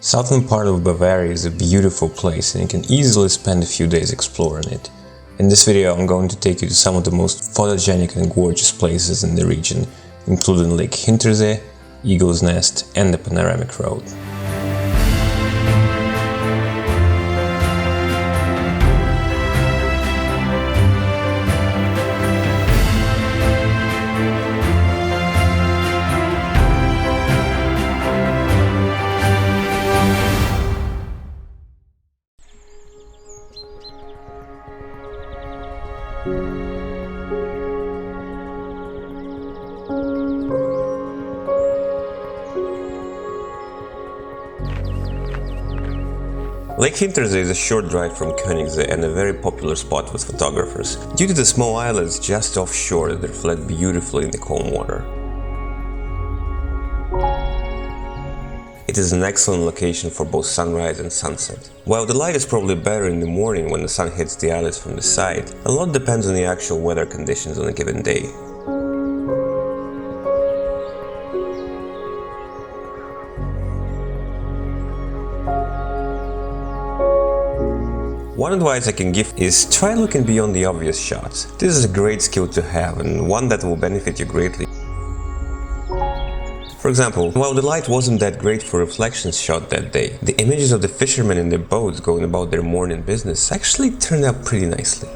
Southern part of Bavaria is a beautiful place and you can easily spend a few days exploring it. In this video I'm going to take you to some of the most photogenic and gorgeous places in the region, including Lake Hintersee, Eagle's Nest and the Panoramic Road. Lake Hintersee is a short drive from Koenigsee and a very popular spot with photographers, due to the small islands just offshore that reflect beautifully in the calm water. It is an excellent location for both sunrise and sunset. While the light is probably better in the morning when the sun hits the islets from the side, a lot depends on the actual weather conditions on a given day. One advice I can give is try looking beyond the obvious shots. This is a great skill to have and one that will benefit you greatly. For example, while the light wasn't that great for reflections shot that day, the images of the fishermen in their boats going about their morning business actually turned out pretty nicely.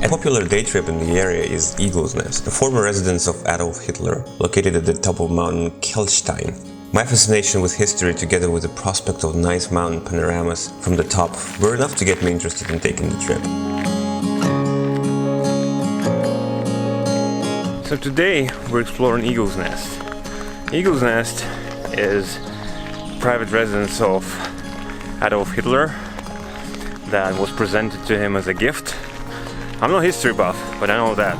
A popular day trip in the area is Eagle's Nest, the former residence of Adolf Hitler, located at the top of Mountain Kelstein. My fascination with history together with the prospect of nice mountain panoramas from the top were enough to get me interested in taking the trip. So today we're exploring Eagle's Nest. Eagle's Nest is private residence of Adolf Hitler that was presented to him as a gift. I'm not a history buff, but I know that.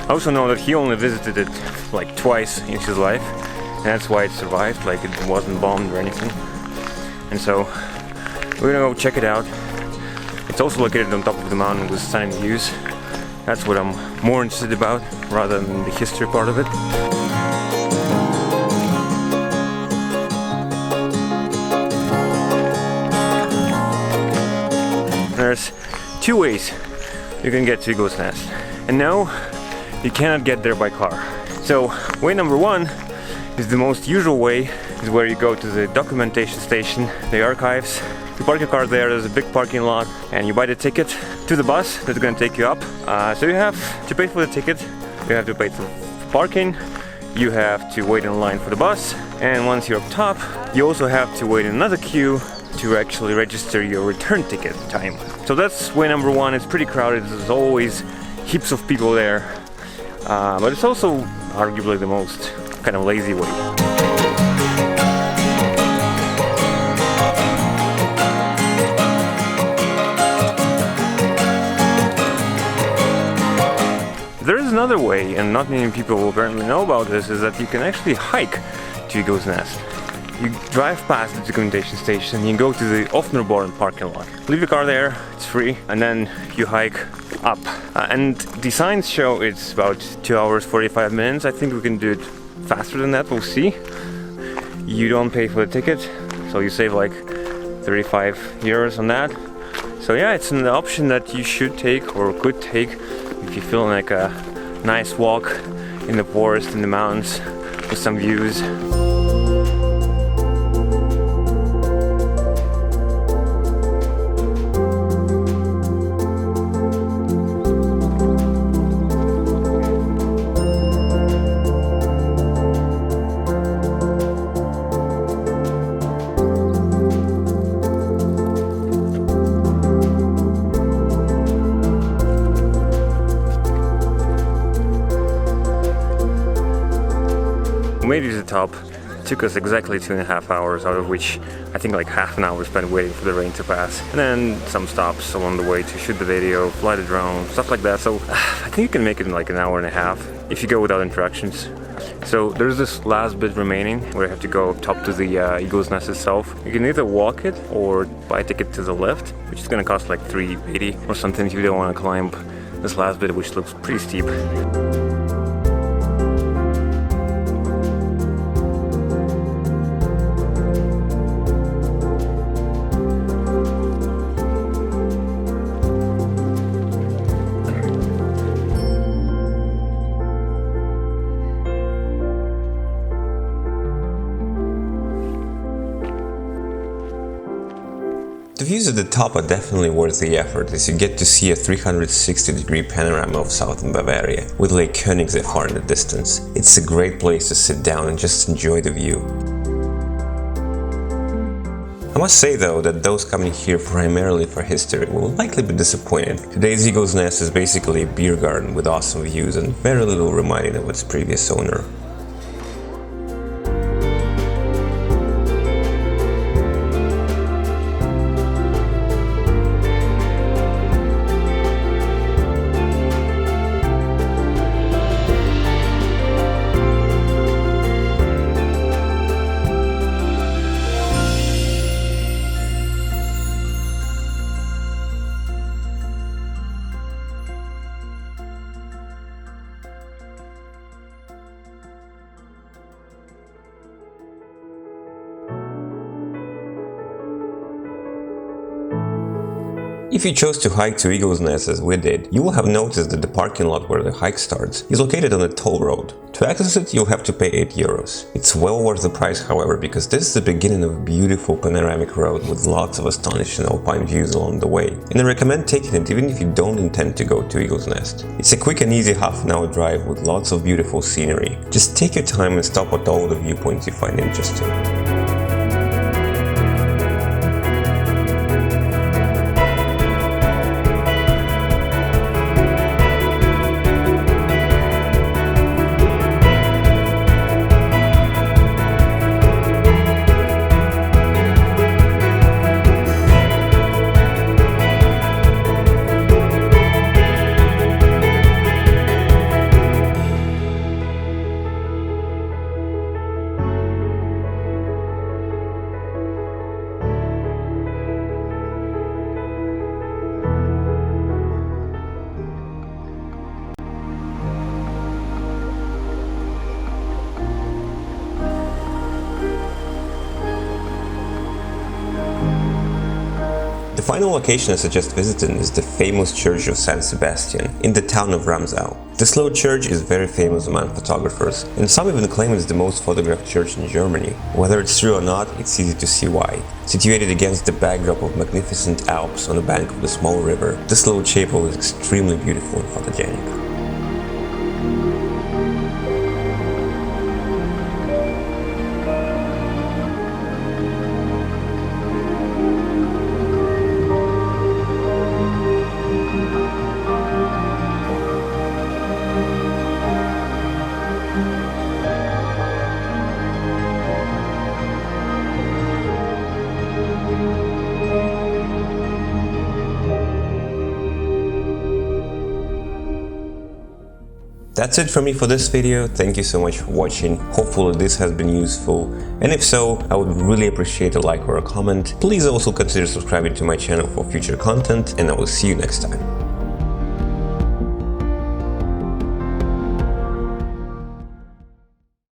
I also know that he only visited it like twice in his life, and that's why it survived, like it wasn't bombed or anything. And so we're gonna go check it out. It's also located on top of the mountain with stunning views. That's what I'm more interested about rather than the history part of it. There's two ways you can get to Eagle's Nest, and no, you cannot get there by car. So way number one is the most usual way, is where you go to the documentation station, the archives. You park your car there's a big parking lot, and you buy the ticket to the bus that's going to take you up. So you have to pay for the ticket, you have to pay for parking, you have to wait in line for the bus, and once you're up top, you also have to wait in another queue to actually register your return ticket time. So that's way number one. It's pretty crowded, there's always heaps of people there, but it's also arguably the most kind of lazy way. There is another way, and not many people apparently know about this, is that you can actually hike to Eagle's Nest. You drive past the documentation station, you go to the Offnerborn parking lot. Leave your car there, it's free, and then you hike up. And the signs show it's about 2 hours 45 minutes. I think we can do it faster than that, we'll see. You don't pay for the ticket, so you save like 35 euros on that. So yeah, it's an option that you should take or could take if you're feeling like a nice walk in the forest, in the mountains, with some views. top. It took us exactly 2.5 hours, out of which I think like half an hour we spent waiting for the rain to pass. And then some stops along the way to shoot the video, fly the drone, stuff like that. So I think you can make it in like an hour and a half if you go without interruptions. So there's this last bit remaining where you have to go up top to the Eagle's Nest itself. You can either walk it or buy a ticket to the lift, which is gonna cost like $3.80 or something if you don't want to climb this last bit, which looks pretty steep. The views at the top are definitely worth the effort, as you get to see a 360-degree panorama of southern Bavaria, with Lake Koenigsee far in the distance. It's a great place to sit down and just enjoy the view. I must say though that those coming here primarily for history will likely be disappointed. Today's Eagle's Nest is basically a beer garden with awesome views and very little reminding of its previous owner. If you chose to hike to Eagle's Nest as we did, you will have noticed that the parking lot where the hike starts is located on a toll road. To access it, you'll have to pay €8. It's well worth the price, however, because this is the beginning of a beautiful panoramic road with lots of astonishing alpine views along the way. And I recommend taking it even if you don't intend to go to Eagle's Nest. It's a quick and easy half-an-hour drive with lots of beautiful scenery. Just take your time and stop at all the viewpoints you find interesting. The final location I suggest visiting is the famous church of San Sebastian in the town of Ramsau. This little church is very famous among photographers, and some even claim it's the most photographed church in Germany. Whether it's true or not, it's easy to see why. Situated against the backdrop of magnificent Alps on the bank of the small river, this little chapel is extremely beautiful and photogenic. That's it from me for this video. Thank you so much for watching. Hopefully this has been useful, and if so, I would really appreciate a like or a comment. Please also consider subscribing to my channel for future content, and I will see you next time.